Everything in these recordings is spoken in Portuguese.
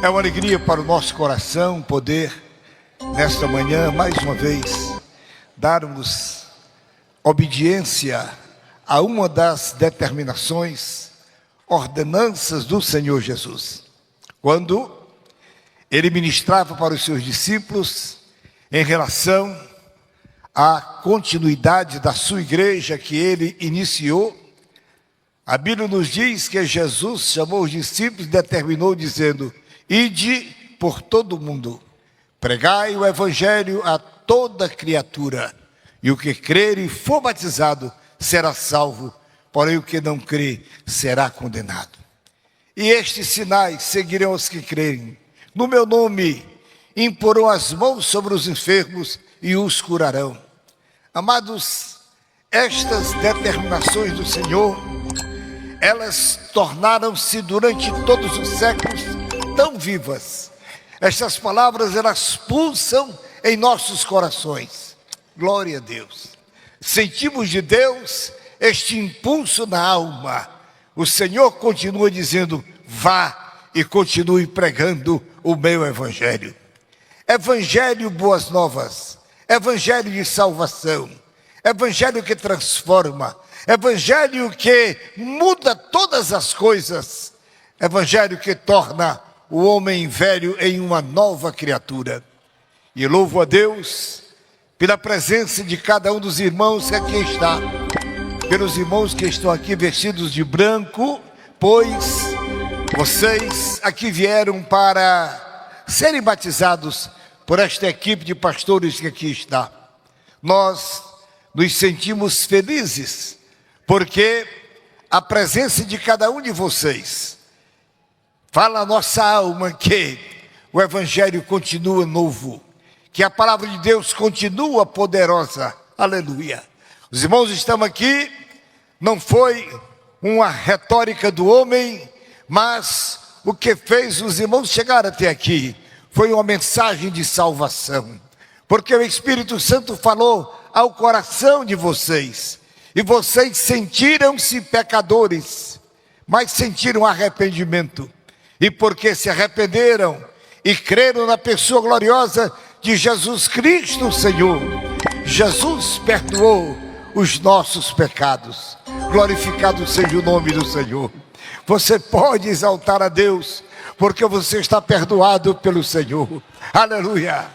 É uma alegria para o nosso coração poder, nesta manhã, mais uma vez, darmos obediência a uma das determinações, ordenanças do Senhor Jesus. Quando ele ministrava para os seus discípulos em relação à continuidade da sua igreja que ele iniciou, a Bíblia nos diz que Jesus chamou os discípulos e determinou dizendo: ide por todo o mundo, pregai o evangelho a toda criatura, e o que crer e for batizado será salvo, porém o que não crer será condenado. E estes sinais seguirão os que crerem. No meu nome imporão as mãos sobre os enfermos e os curarão. Amados, estas determinações do Senhor, elas tornaram-se durante todos os séculos tão vivas. Estas palavras, elas pulsam em nossos corações. Glória a Deus. Sentimos de Deus este impulso na alma. O Senhor continua dizendo: vá e continue pregando o meu evangelho. Evangelho boas novas, evangelho de salvação, evangelho que transforma, evangelho que muda todas as coisas, evangelho que torna o homem velho em uma nova criatura. E louvo a Deus pela presença de cada um dos irmãos que aqui está, pelos irmãos que estão aqui vestidos de branco, pois vocês aqui vieram para serem batizados por esta equipe de pastores que aqui está. Nós nos sentimos felizes, porque a presença de cada um de vocês fala a nossa alma que o evangelho continua novo, que a palavra de Deus continua poderosa. Aleluia. Os irmãos estão aqui, não foi uma retórica do homem, mas o que fez os irmãos chegar até aqui foi uma mensagem de salvação, porque o Espírito Santo falou ao coração de vocês, e vocês sentiram-se pecadores, mas sentiram arrependimento, e porque se arrependeram e creram na pessoa gloriosa de Jesus Cristo, o Senhor, Jesus perdoou os nossos pecados. Glorificado seja o nome do Senhor. Você pode exaltar a Deus, porque você está perdoado pelo Senhor. Aleluia.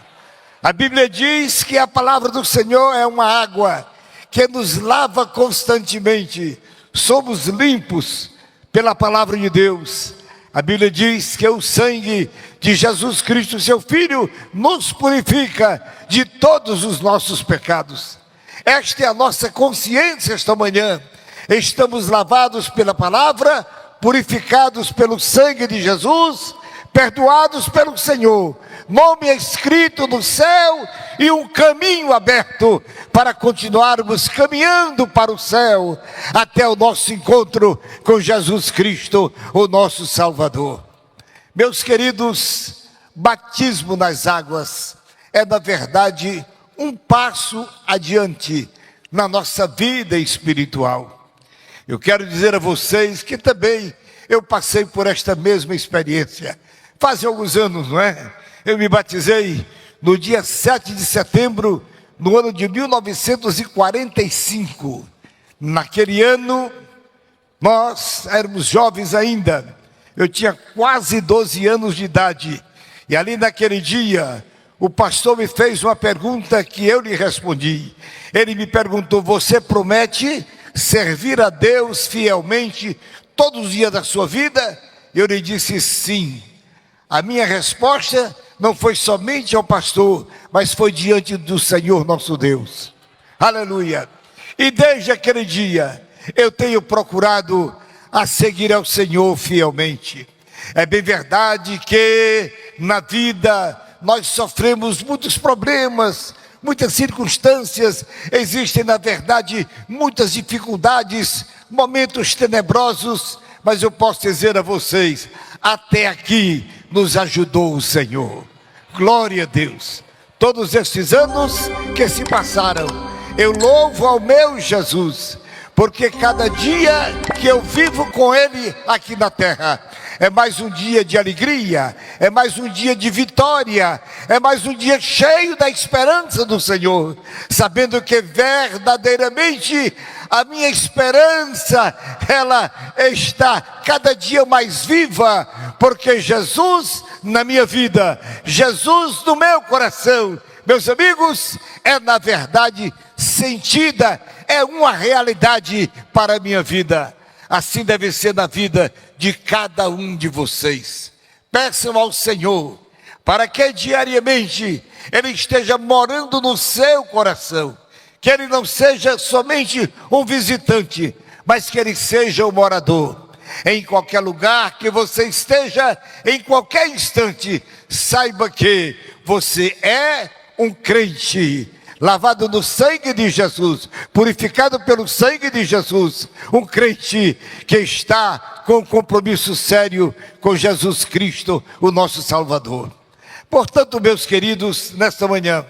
A Bíblia diz que a palavra do Senhor é uma água que nos lava constantemente. Somos limpos pela palavra de Deus. A Bíblia diz que o sangue de Jesus Cristo, seu Filho, nos purifica de todos os nossos pecados. Esta é a nossa consciência esta manhã. Estamos lavados pela palavra, purificados pelo sangue de Jesus, perdoados pelo Senhor, nome escrito no céu e um caminho aberto para continuarmos caminhando para o céu, até o nosso encontro com Jesus Cristo, o nosso Salvador. Meus queridos, batismo nas águas é, na verdade, um passo adiante na nossa vida espiritual. Eu quero dizer a vocês que também eu passei por esta mesma experiência. Faz alguns anos, não é? Eu me batizei no dia 7 de setembro, no ano de 1945. Naquele ano, nós éramos jovens ainda. Eu tinha quase 12 anos de idade. E ali naquele dia, o pastor me fez uma pergunta que eu lhe respondi. Ele me perguntou: você promete servir a Deus fielmente todos os dias da sua vida? Eu lhe disse sim. A minha resposta não foi somente ao pastor, mas foi diante do Senhor nosso Deus. Aleluia. E desde aquele dia eu tenho procurado a seguir ao Senhor fielmente. É bem verdade que na vida nós sofremos muitos problemas, muitas circunstâncias, existem na verdade muitas dificuldades, momentos tenebrosos, mas eu posso dizer a vocês, até aqui nos ajudou o Senhor. Glória a Deus. Todos estes anos que se passaram, eu louvo ao meu Jesus, porque cada dia que eu vivo com Ele aqui na terra, é mais um dia de alegria, é mais um dia de vitória, é mais um dia cheio da esperança do Senhor, sabendo que verdadeiramente a minha esperança, ela está cada dia mais viva, porque Jesus na minha vida, Jesus no meu coração, meus amigos, é na verdade sentida, é uma realidade para a minha vida. Assim deve ser na vida de cada um de vocês. Peçam ao Senhor para que diariamente Ele esteja morando no seu coração, que Ele não seja somente um visitante, mas que Ele seja o morador. Em qualquer lugar que você esteja, em qualquer instante, saiba que você é um crente, lavado no sangue de Jesus, purificado pelo sangue de Jesus, um crente que está com um compromisso sério com Jesus Cristo, o nosso Salvador. Portanto, meus queridos, nesta manhã,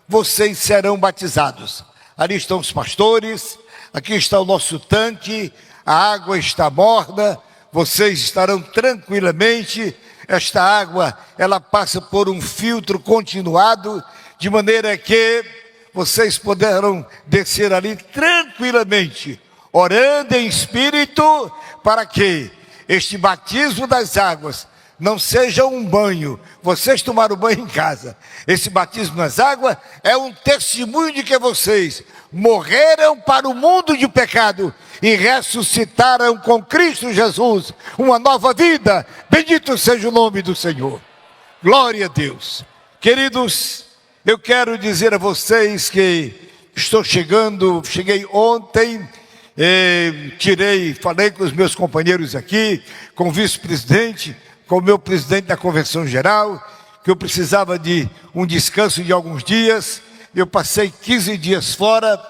vocês serão batizados. Ali estão os pastores, aqui está o nosso tanque, a água está morna, vocês estarão tranquilamente. Esta água, ela passa por um filtro continuado, de maneira que vocês poderão descer ali tranquilamente, orando em espírito, para que este batismo das águas não seja um banho, vocês tomaram banho em casa. Esse batismo nas águas é um testemunho de que vocês morreram para o mundo de pecado e ressuscitaram com Cristo Jesus uma nova vida. Bendito seja o nome do Senhor. Glória a Deus. Queridos, eu quero dizer a vocês que cheguei ontem, falei com os meus companheiros aqui, com o vice-presidente, com o meu presidente da Convenção Geral, que eu precisava de um descanso de alguns dias. Eu passei 15 dias fora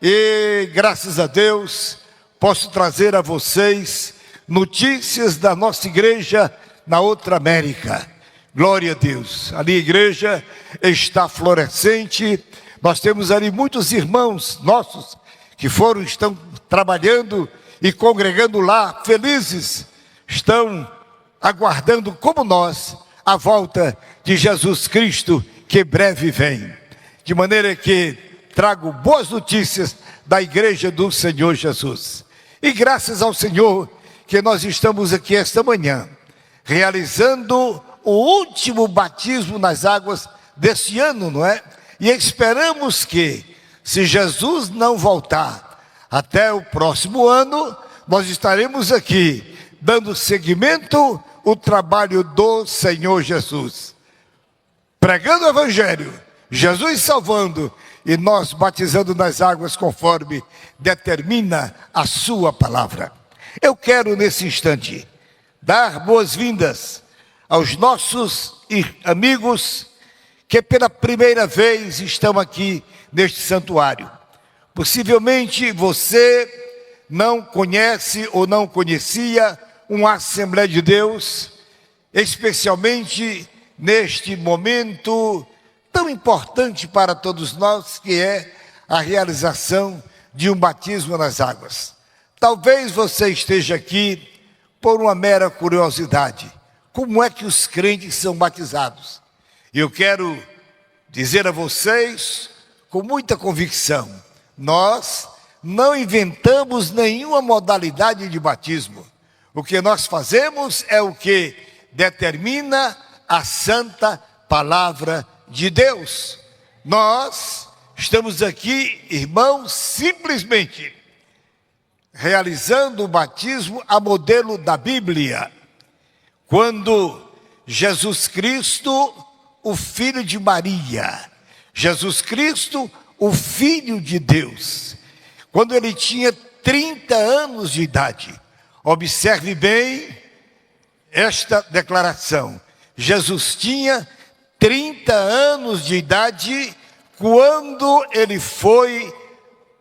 e, graças a Deus, posso trazer a vocês notícias da nossa igreja na outra América. Glória a Deus. Ali a igreja está florescente. Nós temos ali muitos irmãos nossos que estão trabalhando e congregando lá, felizes, estão aguardando como nós a volta de Jesus Cristo, que breve vem. De maneira que trago boas notícias da igreja do Senhor Jesus. E graças ao Senhor que nós estamos aqui esta manhã, realizando o último batismo nas águas deste ano, não é? E esperamos que, se Jesus não voltar até o próximo ano, nós estaremos aqui, dando seguimento ao trabalho do Senhor Jesus, pregando o Evangelho, Jesus salvando e nós batizando nas águas conforme determina a sua palavra. Eu quero nesse instante dar boas-vindas aos nossos amigos que pela primeira vez estão aqui neste santuário. Possivelmente você não conhece ou não conhecia uma Assembleia de Deus, especialmente neste momento tão importante para todos nós, que é a realização de um batismo nas águas. Talvez você esteja aqui por uma mera curiosidade. Como é que os crentes são batizados? Eu quero dizer a vocês com muita convicção, nós não inventamos nenhuma modalidade de batismo. O que nós fazemos é o que determina a santa palavra de Deus. Nós estamos aqui, irmãos, simplesmente realizando o batismo a modelo da Bíblia. Quando Jesus Cristo, o Filho de Maria, Jesus Cristo, o Filho de Deus, quando ele tinha 30 anos de idade, observe bem esta declaração. Jesus tinha 30 anos de idade quando ele foi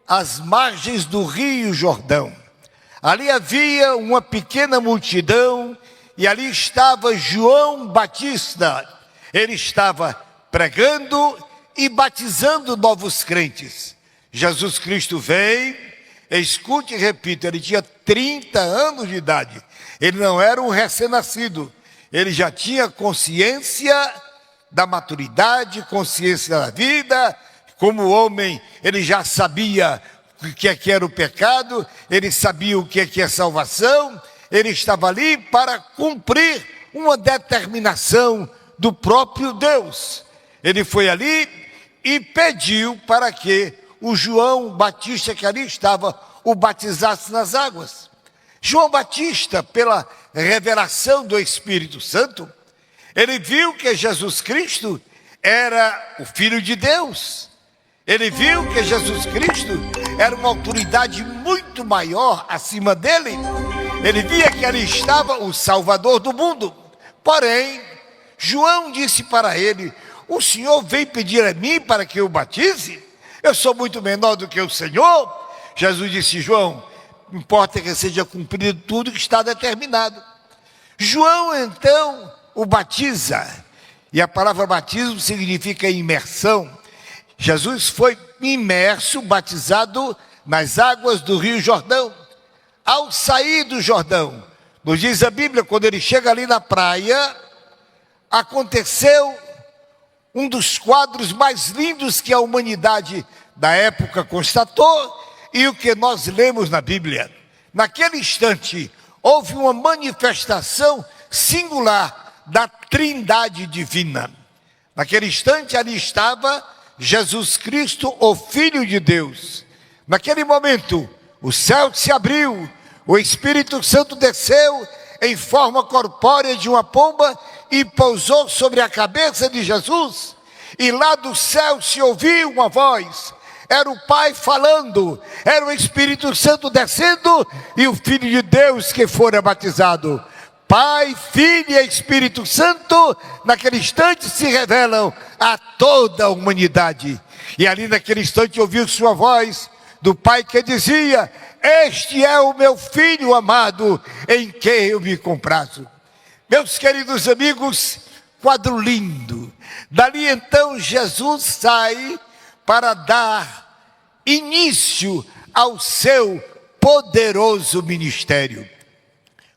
às margens do Rio Jordão. Ali havia uma pequena multidão e ali estava João Batista. Ele estava pregando e batizando novos crentes. Jesus Cristo veio, escute e repito, ele tinha 30 anos de idade. Ele não era um recém-nascido. Ele já tinha consciência da maturidade, consciência da vida. Como homem, ele já sabia o que era o pecado, ele sabia o que é salvação. Ele estava ali para cumprir uma determinação do próprio Deus. Ele foi ali e pediu para que o João Batista, que ali estava, o batizasse nas águas. João Batista, pela revelação do Espírito Santo, ele viu que Jesus Cristo era o Filho de Deus. Ele viu que Jesus Cristo era uma autoridade muito maior acima dele. Ele via que ali estava o Salvador do mundo. Porém, João disse para ele: o Senhor veio pedir a mim para que eu batize? Eu sou muito menor do que o Senhor. Jesus disse: João, importa que seja cumprido tudo que está determinado. João então o batiza. E a palavra batismo significa imersão. Jesus foi imerso, batizado nas águas do Rio Jordão. Ao sair do Jordão, nos diz a Bíblia, quando ele chega ali na praia, aconteceu um dos quadros mais lindos que a humanidade da época constatou e o que nós lemos na Bíblia. Naquele instante, houve uma manifestação singular da Trindade divina. Naquele instante, ali estava Jesus Cristo, o Filho de Deus. Naquele momento, o céu se abriu, o Espírito Santo desceu em forma corpórea de uma pomba e pousou sobre a cabeça de Jesus. E lá do céu se ouviu uma voz. Era o Pai falando, era o Espírito Santo descendo e o Filho de Deus que fora batizado. Pai, Filho e Espírito Santo, naquele instante se revelam a toda a humanidade. E ali naquele instante ouviu sua voz do Pai que dizia: este é o meu Filho amado, em quem eu me comprazo. Meus queridos amigos, quadro lindo. Dali então Jesus sai para dar início ao seu poderoso ministério.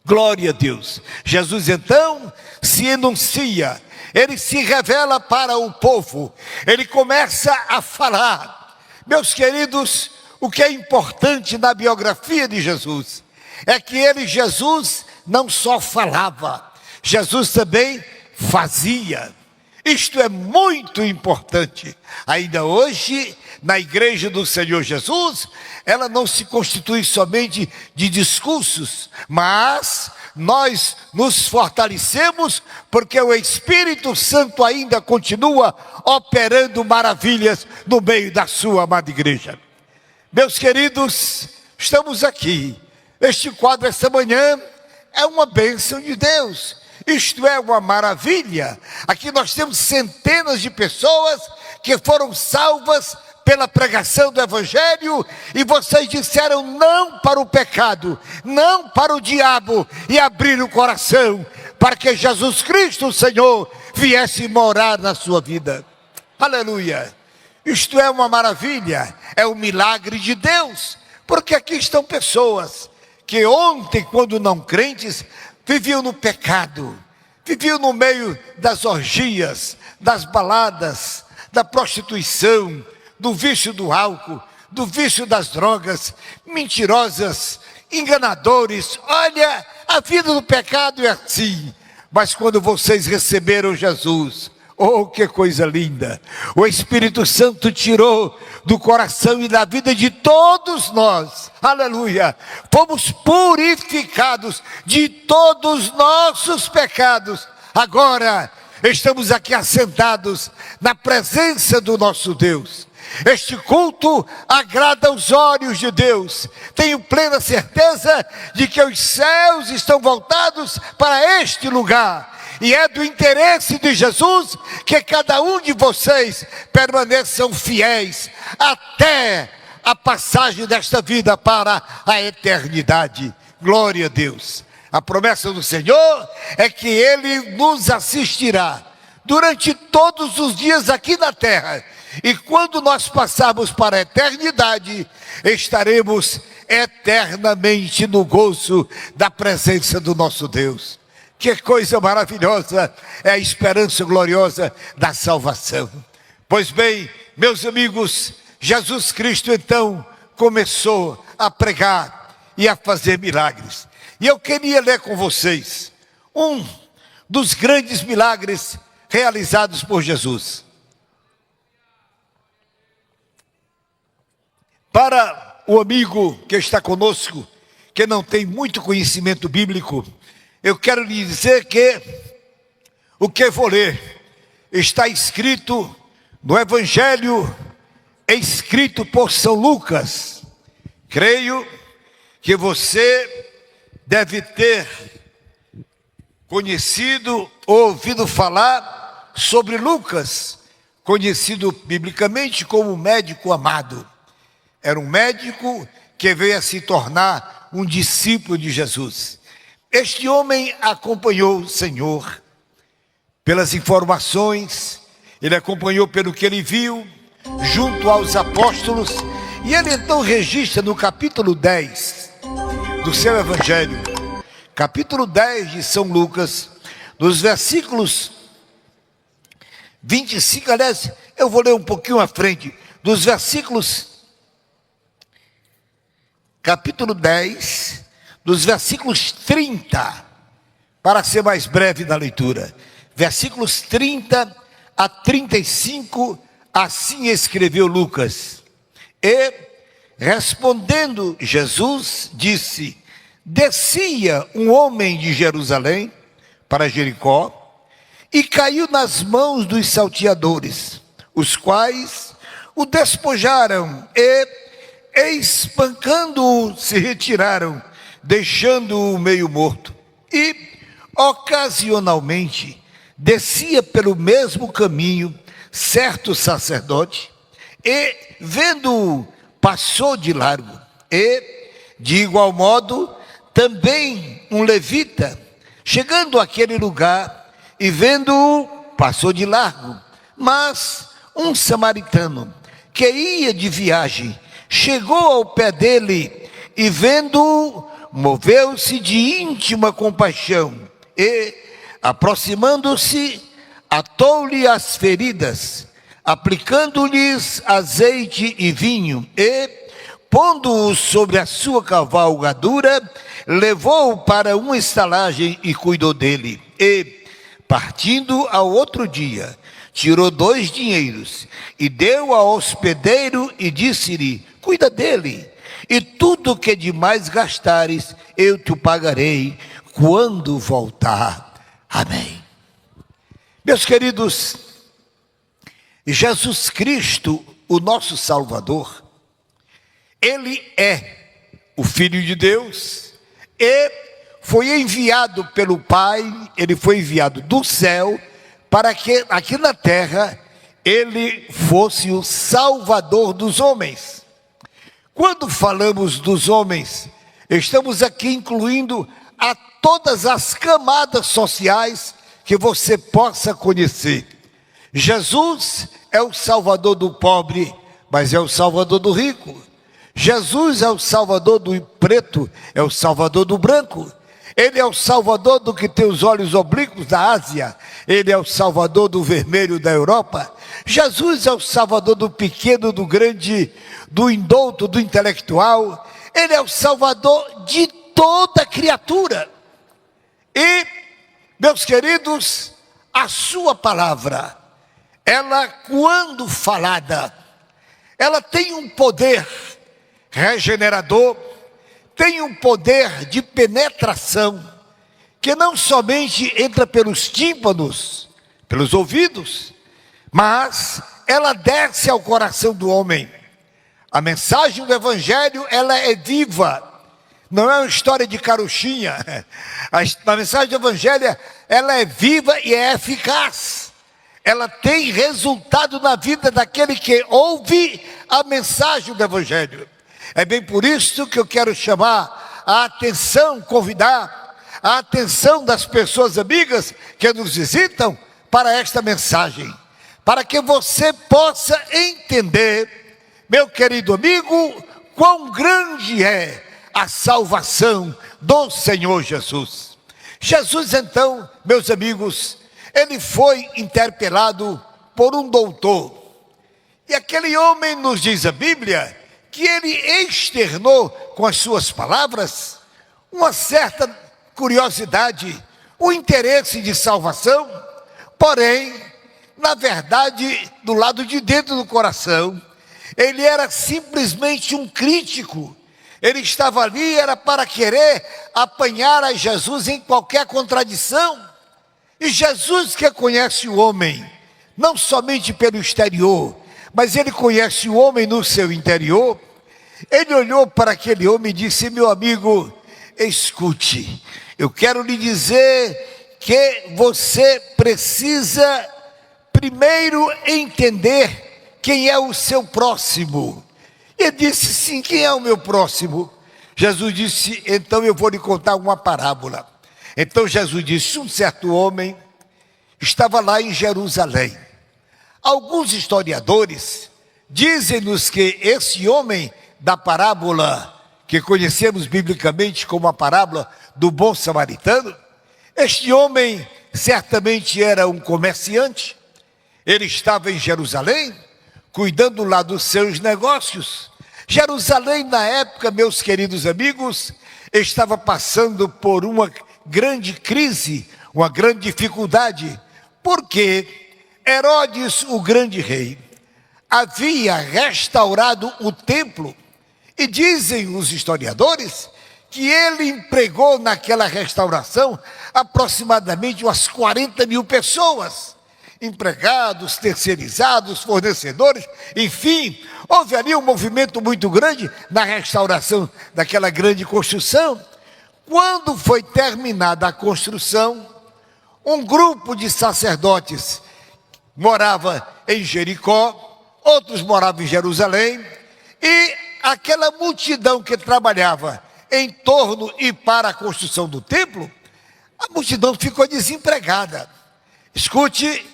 Glória a Deus. Jesus então se enuncia, ele se revela para o povo, ele começa a falar. Meus queridos, o que é importante na biografia de Jesus é que Jesus, não só falava, Jesus também fazia. Isto é muito importante. Ainda hoje, na igreja do Senhor Jesus, ela não se constitui somente de discursos, mas nós nos fortalecemos porque o Espírito Santo ainda continua operando maravilhas no meio da sua amada igreja. Meus queridos, estamos aqui. Este quadro esta manhã é uma bênção de Deus. Isto é uma maravilha. Aqui nós temos centenas de pessoas que foram salvas pela pregação do Evangelho, e vocês disseram não para o pecado, não para o diabo, e abriram o coração para que Jesus Cristo, o Senhor, viesse morar na sua vida. Aleluia! Isto é uma maravilha, é um milagre de Deus, porque aqui estão pessoas que ontem, quando não crentes, viviam no pecado, viviam no meio das orgias, das baladas, da prostituição, do vício do álcool, do vício das drogas, mentirosas, enganadores. Olha, a vida do pecado é assim. Mas quando vocês receberam Jesus, oh, que coisa linda! O Espírito Santo tirou do coração e da vida de todos nós, aleluia, fomos purificados de todos os nossos pecados. Agora estamos aqui assentados na presença do nosso Deus. Este culto agrada aos olhos de Deus. Tenho plena certeza de que os céus estão voltados para este lugar. E é do interesse de Jesus que cada um de vocês permaneçam fiéis até a passagem desta vida para a eternidade. Glória a Deus. A promessa do Senhor é que Ele nos assistirá durante todos os dias aqui na terra. E quando nós passarmos para a eternidade, estaremos eternamente no gozo da presença do nosso Deus. Que coisa maravilhosa é a esperança gloriosa da salvação. Pois bem, meus amigos, Jesus Cristo então começou a pregar e a fazer milagres. E eu queria ler com vocês um dos grandes milagres realizados por Jesus. Para o amigo que está conosco, que não tem muito conhecimento bíblico, eu quero lhe dizer que o que vou ler está escrito no Evangelho escrito por São Lucas. Creio que você deve ter conhecido, ouvido falar sobre Lucas, conhecido biblicamente como o médico amado. Era um médico que veio a se tornar um discípulo de Jesus. Este homem acompanhou o Senhor pelas informações, ele acompanhou pelo que ele viu, junto aos apóstolos, e ele então registra no capítulo 10 do seu Evangelho, capítulo 10 de São Lucas, nos versículos 25, aliás, eu vou ler um pouquinho à frente, dos versículos, capítulo 10, dos versículos 30, para ser mais breve na leitura, versículos 30 a 35, assim escreveu Lucas. E, respondendo Jesus, disse: descia um homem de Jerusalém para Jericó, e caiu nas mãos dos salteadores, os quais o despojaram e, espancando-o, se retiraram, deixando-o meio morto. E, ocasionalmente, descia pelo mesmo caminho certo sacerdote, e, vendo-o, passou de largo. E, de igual modo, também um levita, chegando àquele lugar e vendo-o, passou de largo. Mas um samaritano, que ia de viagem, chegou ao pé dele e, vendo-o, moveu-se de íntima compaixão e, aproximando-se, atou-lhe as feridas, aplicando-lhes azeite e vinho, e, pondo-o sobre a sua cavalgadura, levou-o para uma estalagem e cuidou dele. E, partindo ao outro dia, tirou 2 dinheiros e deu ao hospedeiro e disse-lhe: cuida dele, e tudo que demais gastares eu te pagarei quando voltar. Amém. Meus queridos, Jesus Cristo, o nosso Salvador, Ele é o Filho de Deus e foi enviado pelo Pai, Ele foi enviado do céu para que aqui na terra Ele fosse o Salvador dos homens. Quando falamos dos homens, estamos aqui incluindo a todas as camadas sociais que você possa conhecer. Jesus é o Salvador do pobre, mas é o Salvador do rico. Jesus é o Salvador do preto, é o Salvador do branco. Ele é o Salvador do que tem os olhos oblíquos da Ásia. Ele é o Salvador do vermelho da Europa. Jesus é o Salvador do pequeno, do grande, do indouto, do intelectual. Ele é o Salvador de toda criatura. E, meus queridos, a sua palavra, ela, quando falada, ela tem um poder regenerador, tem um poder de penetração, que não somente entra pelos tímpanos, pelos ouvidos, mas ela desce ao coração do homem. A mensagem do Evangelho, ela é viva, não é uma história de carochinha. A mensagem do Evangelho, ela é viva e é eficaz. Ela tem resultado na vida daquele que ouve a mensagem do Evangelho. É bem por isso que eu quero chamar a atenção, convidar a atenção das pessoas amigas que nos visitam para esta mensagem, para que você possa entender, meu querido amigo, quão grande é a salvação do Senhor Jesus. Jesus, então, meus amigos, ele foi interpelado por um doutor. E aquele homem, nos diz a Bíblia, que ele externou com as suas palavras uma certa curiosidade, um interesse de salvação, porém, na verdade, do lado de dentro do coração, ele era simplesmente um crítico. Ele estava ali, era para querer apanhar a Jesus em qualquer contradição. E Jesus, que conhece o homem, não somente pelo exterior, mas ele conhece o homem no seu interior, ele olhou para aquele homem e disse: meu amigo, escute, eu quero lhe dizer que você precisa primeiro entender quem é o seu próximo. Ele disse: sim, quem é o meu próximo? Jesus disse: então eu vou lhe contar uma parábola. Então Jesus disse: um certo homem estava lá em Jerusalém. Alguns historiadores dizem-nos que esse homem da parábola, que conhecemos biblicamente como a parábola do bom samaritano, este homem certamente era um comerciante. Ele estava em Jerusalém, cuidando lá dos seus negócios. Jerusalém, na época, meus queridos amigos, estava passando por uma grande crise, uma grande dificuldade, porque Herodes, o grande rei, havia restaurado o templo, e dizem os historiadores que ele empregou naquela restauração aproximadamente umas 40 mil pessoas, empregados, terceirizados, fornecedores, enfim, houve ali um movimento muito grande na restauração daquela grande construção. Quando foi terminada a construção, um grupo de sacerdotes morava em Jericó, outros moravam em Jerusalém, e aquela multidão que trabalhava em torno e para a construção do templo, a multidão ficou desempregada. Escute,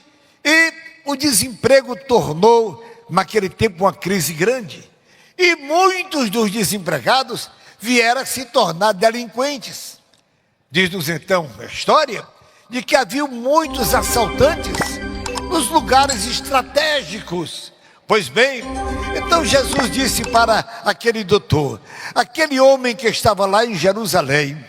e o desemprego tornou naquele tempo uma crise grande, e muitos dos desempregados vieram a se tornar delinquentes. Diz-nos então a história de que havia muitos assaltantes nos lugares estratégicos. Pois bem, então Jesus disse para aquele doutor, aquele homem que estava lá em Jerusalém.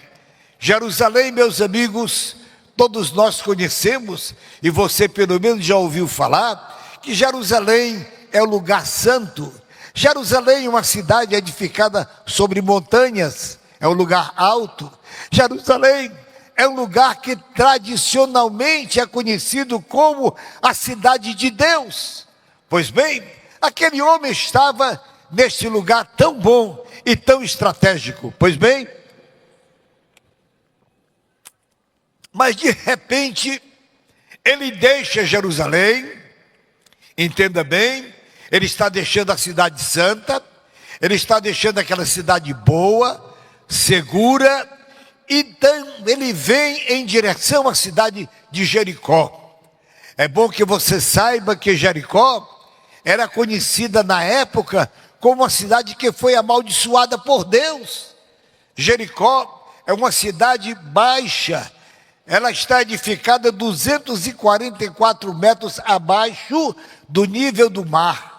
Jerusalém, meus amigos, todos nós conhecemos, e você pelo menos já ouviu falar, que Jerusalém é o lugar santo. Jerusalém é uma cidade edificada sobre montanhas, é um lugar alto. Jerusalém é um lugar que tradicionalmente é conhecido como a cidade de Deus. Pois bem, aquele homem estava neste lugar tão bom e tão estratégico. Pois bem, mas de repente, ele deixa Jerusalém, entenda bem, ele está deixando a cidade santa, ele está deixando aquela cidade boa, segura, então ele vem em direção à cidade de Jericó. É bom que você saiba que Jericó era conhecida na época como uma cidade que foi amaldiçoada por Deus. Jericó é uma cidade baixa, ela está edificada 244 metros abaixo do nível do mar.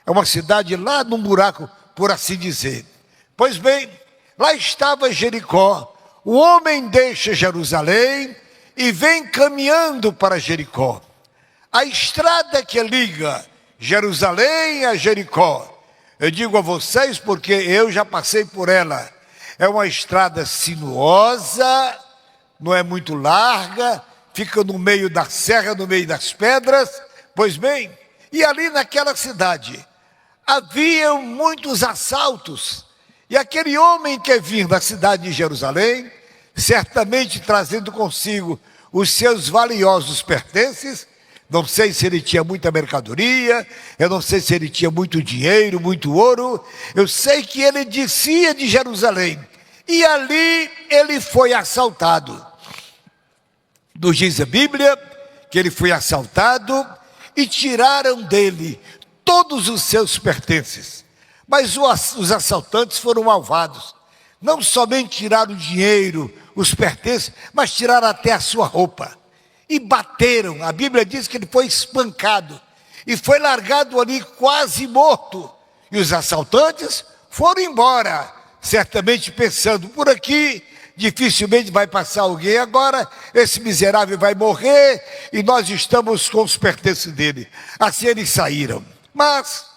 É uma cidade lá num buraco, por assim dizer. Pois bem, lá estava Jericó. O homem deixa Jerusalém e vem caminhando para Jericó. A estrada que liga Jerusalém a Jericó, eu digo a vocês porque eu já passei por ela, é uma estrada sinuosa, não é muito larga, fica no meio da serra, no meio das pedras. Pois bem, e ali naquela cidade haviam muitos assaltos, e aquele homem que vinha da cidade de Jerusalém, certamente trazendo consigo os seus valiosos pertences, não sei se ele tinha muita mercadoria, eu não sei se ele tinha muito dinheiro, muito ouro, eu sei que ele descia de Jerusalém, e ali ele foi assaltado. Nos diz a Bíblia que ele foi assaltado e tiraram dele todos os seus pertences. Mas os assaltantes foram malvados. Não somente tiraram o dinheiro, os pertences, mas tiraram até a sua roupa. E bateram. A Bíblia diz que ele foi espancado. E foi largado ali quase morto. E os assaltantes foram embora, certamente pensando, por aqui dificilmente vai passar alguém agora, esse miserável vai morrer e nós estamos com os pertences dele. Assim eles saíram. Mas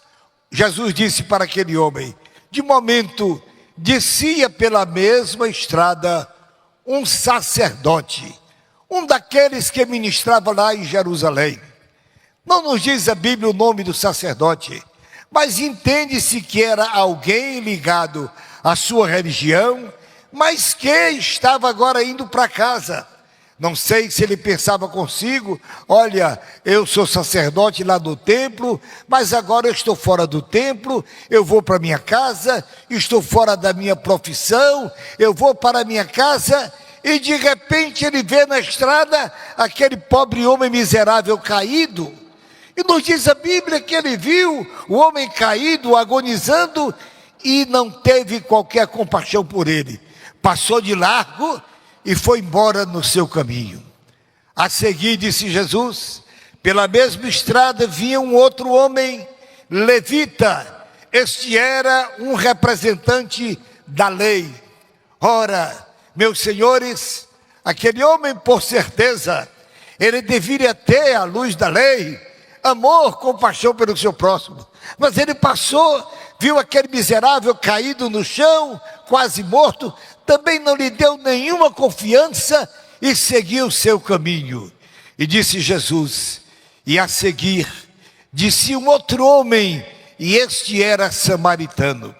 Jesus disse para aquele homem, de momento descia pela mesma estrada um sacerdote, um daqueles que ministrava lá em Jerusalém. Não nos diz a Bíblia o nome do sacerdote, mas entende-se que era alguém ligado à sua religião, mas que estava agora indo para casa. Não sei se ele pensava consigo, olha, eu sou sacerdote lá do templo, mas agora eu estou fora do templo, eu vou para minha casa, estou fora da minha profissão, eu vou para a minha casa, e de repente ele vê na estrada aquele pobre homem miserável caído. E nos diz a Bíblia que ele viu o homem caído, agonizando, e não teve qualquer compaixão por ele. Passou de largo e foi embora no seu caminho. A seguir, disse Jesus, pela mesma estrada vinha um outro homem, levita. Este era um representante da lei. Ora, meus senhores, aquele homem, por certeza, ele deveria ter, à luz da lei, amor, compaixão pelo seu próximo. Mas ele passou, viu aquele miserável caído no chão, quase morto, também não lhe deu nenhuma confiança e seguiu o seu caminho. E disse Jesus, e a seguir, disse um outro homem, e este era samaritano.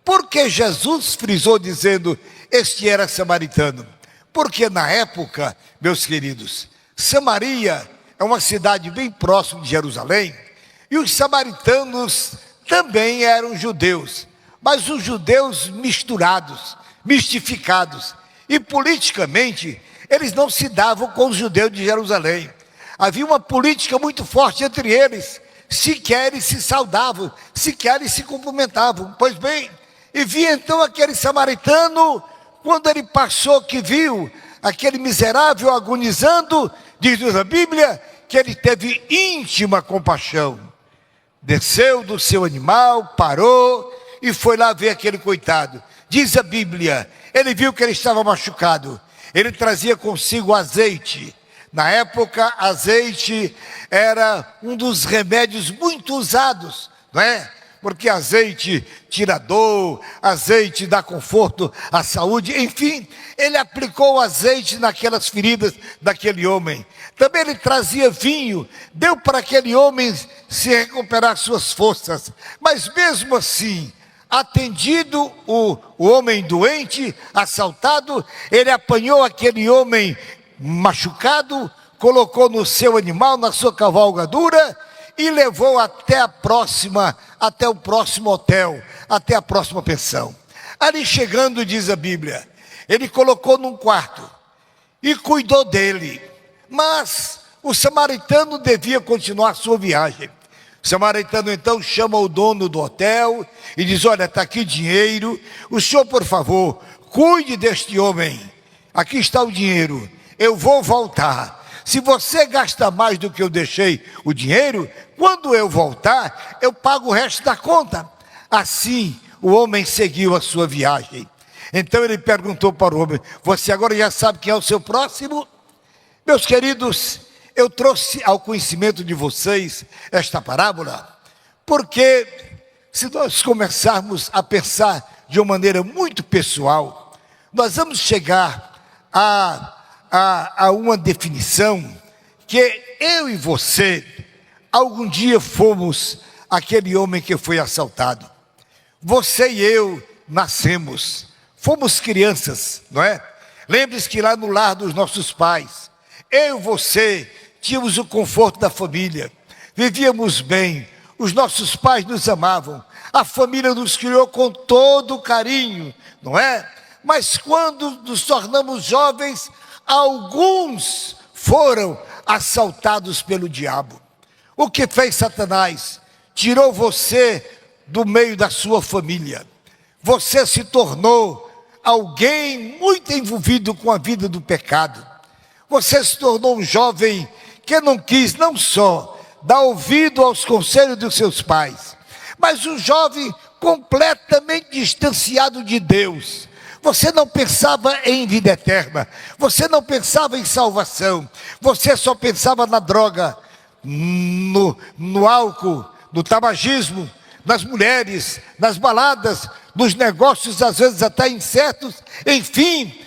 Por que Jesus frisou dizendo, este era samaritano? Porque na época, meus queridos, Samaria é uma cidade bem próxima de Jerusalém, e os samaritanos também eram judeus, mas os judeus misturados, mistificados, e politicamente eles não se davam com os judeus de Jerusalém. Havia uma política muito forte entre eles, sequer eles se saudavam, sequer eles se cumprimentavam. Pois bem, e via então aquele samaritano, quando ele passou, que viu aquele miserável agonizando, diz a Bíblia que ele teve íntima compaixão, desceu do seu animal, parou e foi lá ver aquele coitado. Diz a Bíblia, ele viu que ele estava machucado, ele trazia consigo azeite. Na época, azeite era um dos remédios muito usados, não é? Porque azeite tira dor, azeite dá conforto à saúde, enfim, ele aplicou o azeite naquelas feridas daquele homem. Também ele trazia vinho, deu para aquele homem se recuperar suas forças, mas mesmo assim, atendido o homem doente, assaltado, ele apanhou aquele homem machucado, colocou no seu animal, na sua cavalgadura, e levou até o próximo hotel, até a próxima pensão. Ali chegando, diz a Bíblia, ele colocou num quarto e cuidou dele, mas o samaritano devia continuar sua viagem. O samaritano então chama o dono do hotel e diz, olha, está aqui dinheiro, o senhor por favor, cuide deste homem, aqui está o dinheiro, eu vou voltar. Se você gasta mais do que eu deixei o dinheiro, quando eu voltar, eu pago o resto da conta. Assim, o homem seguiu a sua viagem. Então ele perguntou para o homem, você agora já sabe quem é o seu próximo? Meus queridos, eu trouxe ao conhecimento de vocês esta parábola, porque se nós começarmos a pensar de uma maneira muito pessoal, nós vamos chegar a uma definição que eu e você, algum dia fomos aquele homem que foi assaltado. Você e eu nascemos, fomos crianças, não é? Lembre-se que lá no lar dos nossos pais, eu e você tínhamos o conforto da família, vivíamos bem, os nossos pais nos amavam, a família nos criou com todo carinho, não é? Mas quando nos tornamos jovens, alguns foram assaltados pelo diabo. O que fez Satanás? Tirou você do meio da sua família. Você se tornou alguém muito envolvido com a vida do pecado. Você se tornou um jovem que não quis não só dar ouvido aos conselhos dos seus pais, mas um jovem completamente distanciado de Deus. Você não pensava em vida eterna, você não pensava em salvação, você só pensava na droga, no álcool, no tabagismo, nas mulheres, nas baladas, nos negócios às vezes até incertos. Enfim,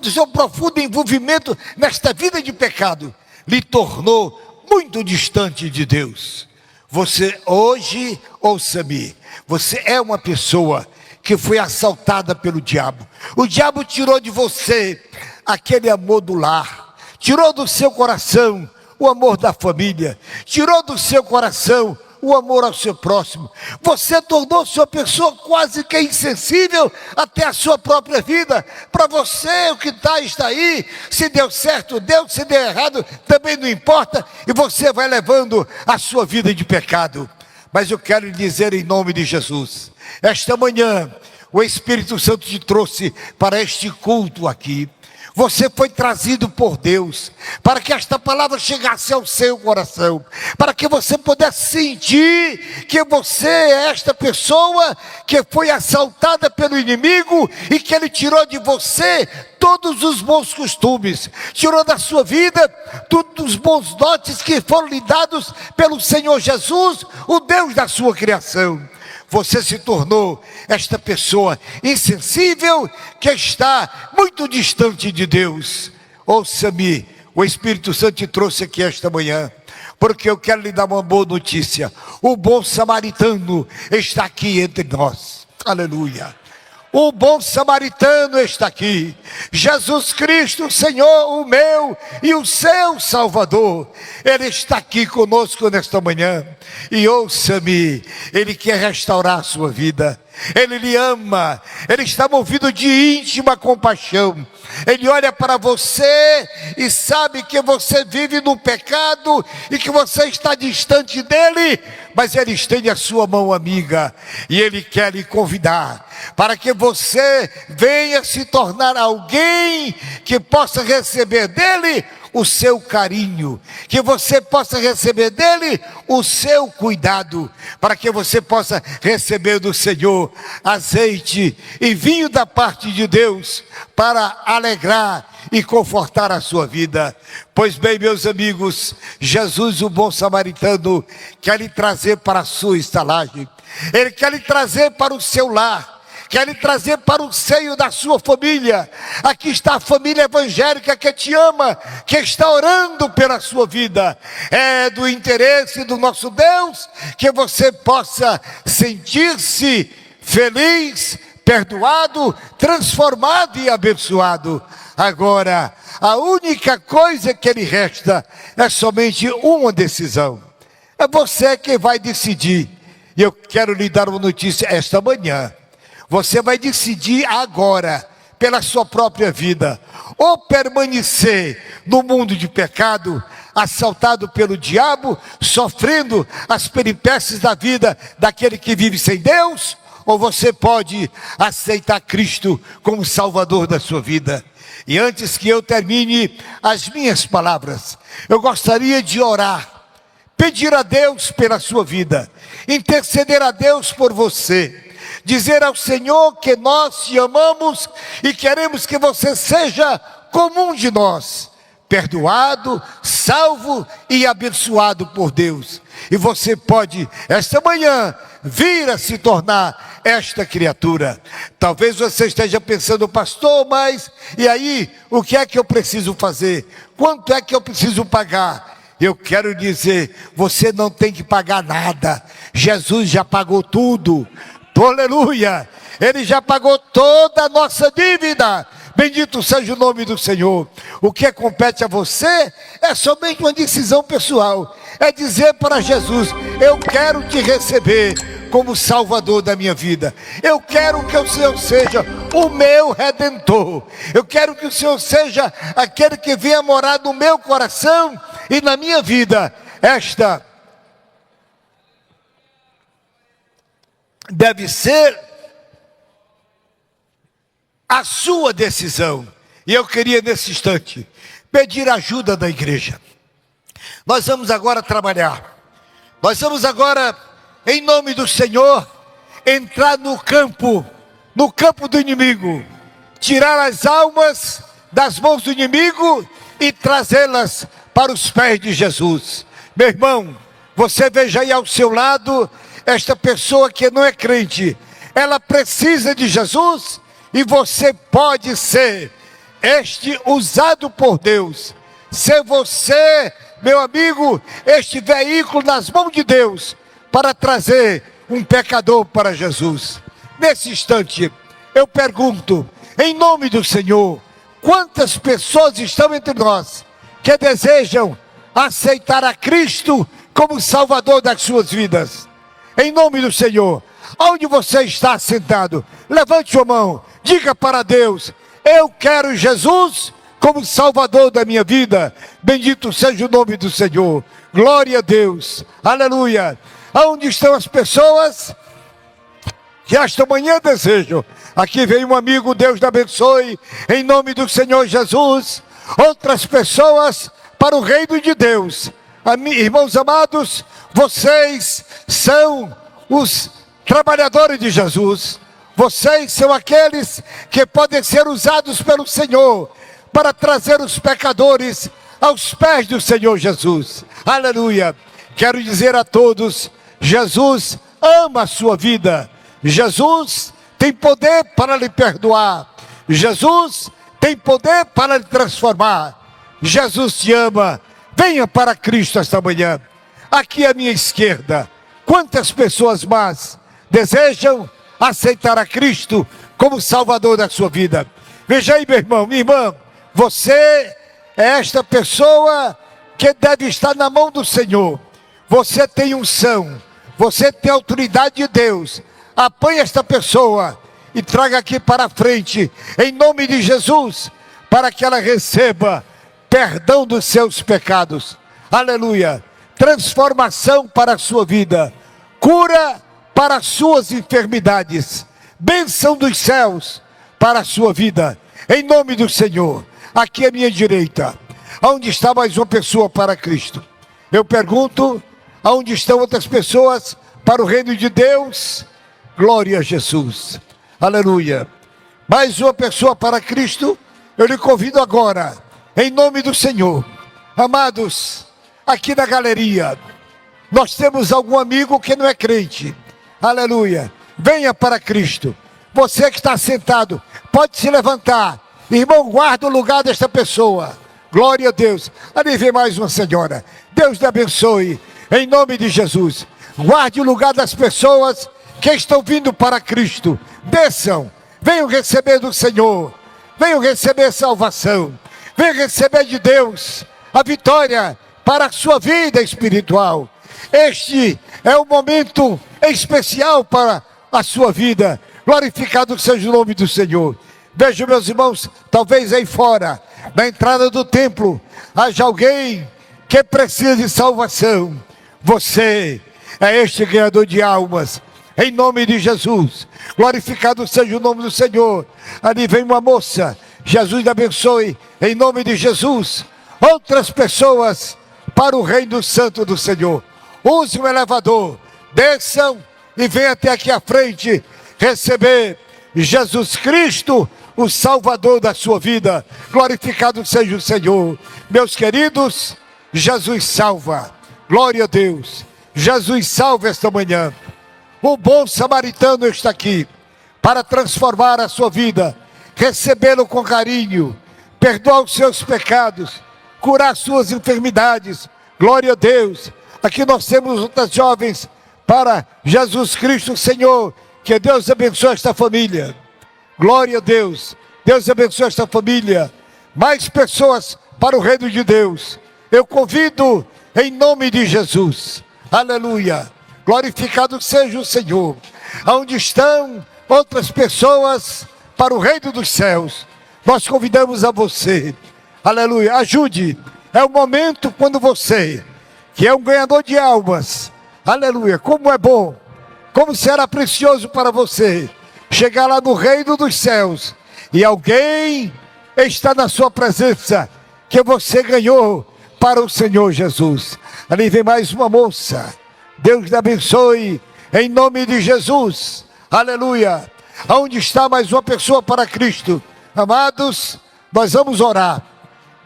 seu profundo envolvimento nesta vida de pecado lhe tornou muito distante de Deus. Você hoje, ouça-me, você é uma pessoa que foi assaltada pelo diabo. O diabo tirou de você aquele amor do lar, tirou do seu coração o amor da família, tirou do seu coração o amor ao seu próximo. Você tornou-se uma pessoa quase que insensível até a sua própria vida. Para você o que está aí, se deu certo, deu, se deu errado, também não importa, e você vai levando a sua vida de pecado. Mas eu quero lhe dizer em nome de Jesus, esta manhã o Espírito Santo te trouxe para este culto aqui. Você foi trazido por Deus para que esta palavra chegasse ao seu coração, para que você pudesse sentir que você é esta pessoa que foi assaltada pelo inimigo e que ele tirou de você todos os bons costumes, tirou da sua vida todos os bons dotes que foram lhe dados pelo Senhor Jesus, o Deus da sua criação. Você se tornou esta pessoa insensível que está muito distante de Deus. Ouça-me, o Espírito Santo te trouxe aqui esta manhã, porque eu quero lhe dar uma boa notícia. O bom samaritano está aqui entre nós. Aleluia. O bom samaritano está aqui. Jesus Cristo, o Senhor, o meu e o seu Salvador. Ele está aqui conosco nesta manhã. E ouça-me, Ele quer restaurar a sua vida. Ele lhe ama, Ele está movido de íntima compaixão. Ele olha para você e sabe que você vive no pecado e que você está distante dEle, mas Ele estende a sua mão amiga e Ele quer lhe convidar para que você venha se tornar alguém que possa receber dEle o seu carinho, que você possa receber dele o seu cuidado, para que você possa receber do Senhor azeite e vinho da parte de Deus, para alegrar e confortar a sua vida. Pois bem, meus amigos, Jesus, o bom samaritano, quer lhe trazer para a sua estalagem, Ele quer lhe trazer para o seu lar, quer lhe trazer para o seio da sua família. Aqui está a família evangélica que te ama, que está orando pela sua vida. É do interesse do nosso Deus que você possa sentir-se feliz, perdoado, transformado e abençoado. Agora, a única coisa que lhe resta é somente uma decisão. É você que vai decidir. E eu quero lhe dar uma notícia esta manhã. Você vai decidir agora, pela sua própria vida, ou permanecer no mundo de pecado, assaltado pelo diabo, sofrendo as peripécias da vida daquele que vive sem Deus, ou você pode aceitar Cristo como Salvador da sua vida. E antes que eu termine as minhas palavras, eu gostaria de orar, pedir a Deus pela sua vida, interceder a Deus por você, dizer ao Senhor que nós te amamos e queremos que você seja como um de nós, perdoado, salvo e abençoado por Deus. E você pode, esta manhã, vir a se tornar esta criatura. Talvez você esteja pensando, pastor, mas e aí, o que é que eu preciso fazer? Quanto é que eu preciso pagar? Eu quero dizer, você não tem que pagar nada. Jesus já pagou tudo. Aleluia! Ele já pagou toda a nossa dívida. Bendito seja o nome do Senhor. O que compete a você é somente uma decisão pessoal. É dizer para Jesus, eu quero te receber como Salvador da minha vida. Eu quero que o Senhor seja o meu Redentor. Eu quero que o Senhor seja aquele que venha morar no meu coração e na minha vida. Esta deve ser a sua decisão. E eu queria nesse instante pedir ajuda da igreja. Nós vamos agora trabalhar. Nós vamos agora, em nome do Senhor, entrar no campo do inimigo, tirar as almas das mãos do inimigo e trazê-las para os pés de Jesus. Meu irmão, você veja aí ao seu lado esta pessoa que não é crente. Ela precisa de Jesus e você pode ser este usado por Deus. Ser você, meu amigo, este veículo nas mãos de Deus para trazer um pecador para Jesus. Nesse instante, eu pergunto, em nome do Senhor, quantas pessoas estão entre nós que desejam aceitar a Cristo como Salvador das suas vidas? Em nome do Senhor, onde você está sentado, levante sua mão, diga para Deus: eu quero Jesus como Salvador da minha vida. Bendito seja o nome do Senhor. Glória a Deus. Aleluia. Aonde estão as pessoas que esta manhã desejam? Aqui vem um amigo, Deus te abençoe, em nome do Senhor Jesus. Outras pessoas para o reino de Deus. Irmãos amados, vocês são os trabalhadores de Jesus. Vocês são aqueles que podem ser usados pelo Senhor para trazer os pecadores aos pés do Senhor Jesus. Aleluia. Quero dizer a todos, Jesus ama a sua vida. Jesus tem poder para lhe perdoar. Jesus tem poder para lhe transformar. Jesus te ama. Venha para Cristo esta manhã. Aqui à minha esquerda, quantas pessoas mais desejam aceitar a Cristo como Salvador da sua vida? Veja aí, meu irmão, minha irmã, você é esta pessoa que deve estar na mão do Senhor. Você tem unção, você tem autoridade de Deus. Apanhe esta pessoa e traga aqui para frente, em nome de Jesus, para que ela receba perdão dos seus pecados. Aleluia. Transformação para a sua vida, cura para as suas enfermidades, bênção dos céus para a sua vida, em nome do Senhor. Aqui à minha direita, aonde está mais uma pessoa para Cristo? Eu pergunto, aonde estão outras pessoas para o reino de Deus? Glória a Jesus, aleluia. Mais uma pessoa para Cristo? Eu lhe convido agora, em nome do Senhor. Amados, aqui na galeria, nós temos algum amigo que não é crente. Aleluia. Venha para Cristo. Você que está sentado, pode se levantar. Irmão, guarda o lugar desta pessoa. Glória a Deus. Ali vem mais uma senhora. Deus te abençoe. Em nome de Jesus. Guarde o lugar das pessoas que estão vindo para Cristo. Desçam. Venham receber do Senhor. Venham receber salvação. Venham receber de Deus a vitória para a sua vida espiritual. Este é um momento especial para a sua vida. Glorificado seja o nome do Senhor. Vejo, meus irmãos, talvez aí fora, na entrada do templo, haja alguém que precisa de salvação. Você é este ganhador de almas, em nome de Jesus. Glorificado seja o nome do Senhor. Ali vem uma moça, Jesus te abençoe, em nome de Jesus. Outras pessoas para o reino santo do Senhor. Use o elevador, desçam e venham até aqui à frente receber Jesus Cristo, o Salvador da sua vida. Glorificado seja o Senhor. Meus queridos, Jesus salva. Glória a Deus. Jesus salva esta manhã. O bom samaritano está aqui para transformar a sua vida, recebê-lo com carinho, perdoar os seus pecados, curar suas enfermidades. Glória a Deus. Aqui nós temos outras jovens para Jesus Cristo, Senhor. Que Deus abençoe esta família. Glória a Deus. Deus abençoe esta família. Mais pessoas para o reino de Deus. Eu convido em nome de Jesus. Aleluia. Glorificado seja o Senhor. Aonde estão outras pessoas para o reino dos céus? Nós convidamos a você. Aleluia. Ajude. É o momento quando você, que é um ganhador de almas, aleluia, como como será precioso para você chegar lá no reino dos céus e alguém está na sua presença que você ganhou para o Senhor Jesus. Ali vem mais uma moça. Deus lhe abençoe em nome de Jesus. Aleluia. Aonde está mais uma pessoa para Cristo? Amados, nós vamos orar.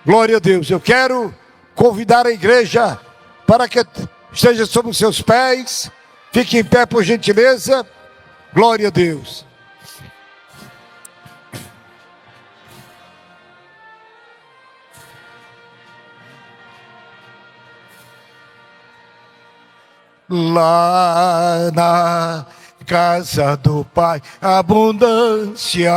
Glória a Deus. Eu quero convidar a igreja para que esteja sobre os seus pés. Fique em pé, por gentileza. Glória a Deus. Lá na casa do Pai, abundância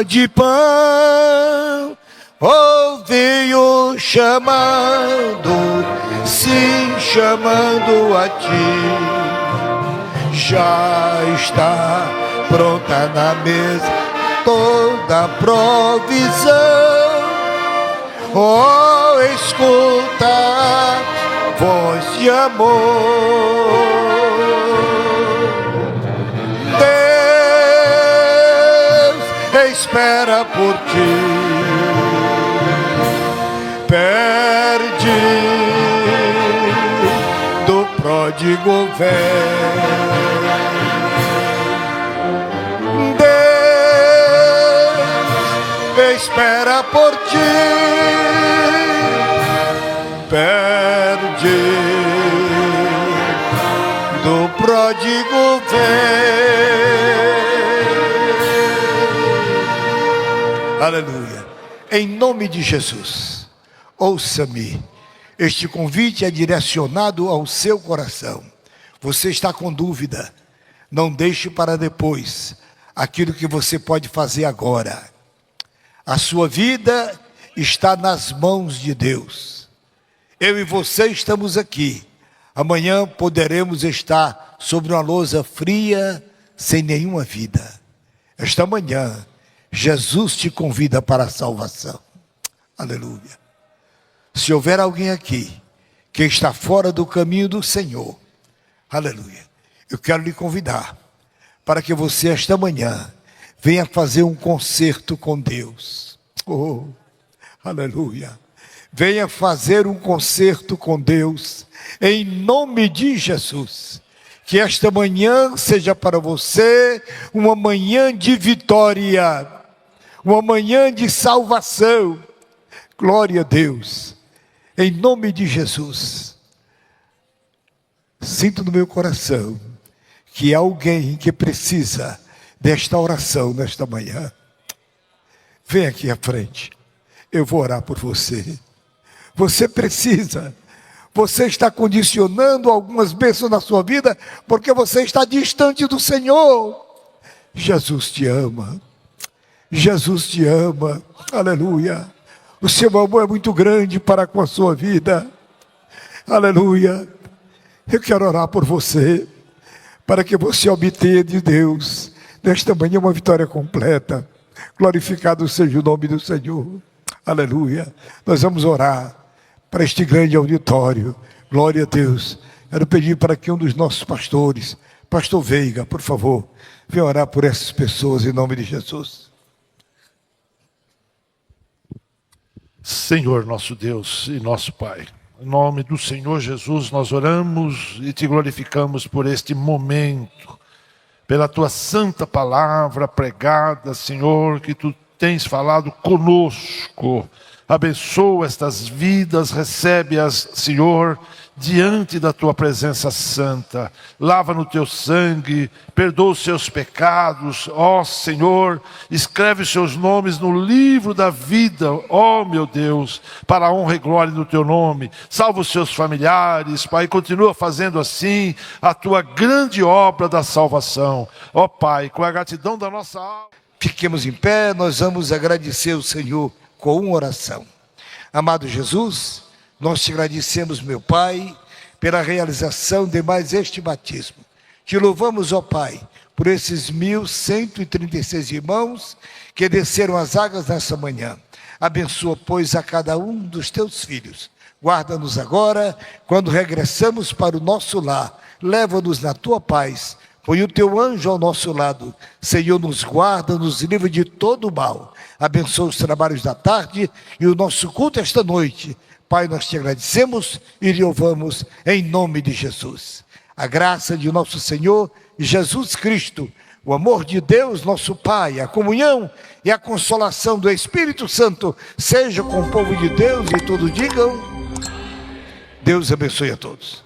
de pão. Ouvi-o chamando, sim, chamando a ti. Já está pronta na mesa toda a provisão. Oh, escuta a voz de amor. Deus espera por ti. Perde do pródigo velho. Deus espera por ti. Perde do pródigo velho. Aleluia. Em nome de Jesus, ouça-me. Este convite é direcionado ao seu coração. Você está com dúvida? Não deixe para depois aquilo que você pode fazer agora. A sua vida está nas mãos de Deus. Eu e você estamos aqui. Amanhã poderemos estar sobre uma lousa fria, sem nenhuma vida. Esta manhã, Jesus te convida para a salvação. Aleluia. Se houver alguém aqui que está fora do caminho do Senhor, aleluia, eu quero lhe convidar para que você esta manhã venha fazer um concerto com Deus. Oh, aleluia. Venha fazer um concerto com Deus, em nome de Jesus. Que esta manhã seja para você uma manhã de vitória, uma manhã de salvação. Glória a Deus, em nome de Jesus. Sinto no meu coração que há alguém que precisa desta oração nesta manhã. Vem aqui à frente, eu vou orar por você. Você precisa, você está condicionando algumas bênçãos na sua vida, porque você está distante do Senhor. Jesus te ama, Jesus te ama, aleluia. O seu amor é muito grande para com a sua vida, aleluia. Eu quero orar por você, para que você obtenha de Deus, nesta manhã, uma vitória completa. Glorificado seja o nome do Senhor, aleluia. Nós vamos orar para este grande auditório. Glória a Deus. Quero pedir para que um dos nossos pastores, pastor Veiga, por favor, venha orar por essas pessoas em nome de Jesus. Senhor nosso Deus e nosso Pai, em nome do Senhor Jesus nós oramos e te glorificamos por este momento, pela tua santa palavra pregada, Senhor, que tu tens falado conosco. Abençoa estas vidas, recebe-as, Senhor, diante da tua presença santa. Lava no teu sangue, perdoa os seus pecados, ó Senhor, escreve os seus nomes no livro da vida, ó meu Deus, para a honra e glória do teu nome. Salva os seus familiares, Pai, continua fazendo assim a tua grande obra da salvação. Ó Pai, com a gratidão da nossa alma. Fiquemos em pé, nós vamos agradecer o Senhor com uma oração. Amado Jesus, nós te agradecemos, meu Pai, pela realização de mais este batismo. Te louvamos, ó Pai, por esses 1.136 irmãos que desceram as águas nessa manhã. Abençoa, pois, a cada um dos teus filhos. Guarda-nos agora, quando regressamos para o nosso lar. Leva-nos na tua paz, Põe o teu anjo ao nosso lado. Senhor, nos guarda, nos livra de todo o mal. Abençoa os trabalhos da tarde e o nosso culto esta noite. Pai, nós te agradecemos e lhe louvamos em nome de Jesus. A graça de nosso Senhor Jesus Cristo, o amor de Deus, nosso Pai, a comunhão e a consolação do Espírito Santo, seja com o povo de Deus e todos digam, Deus abençoe a todos.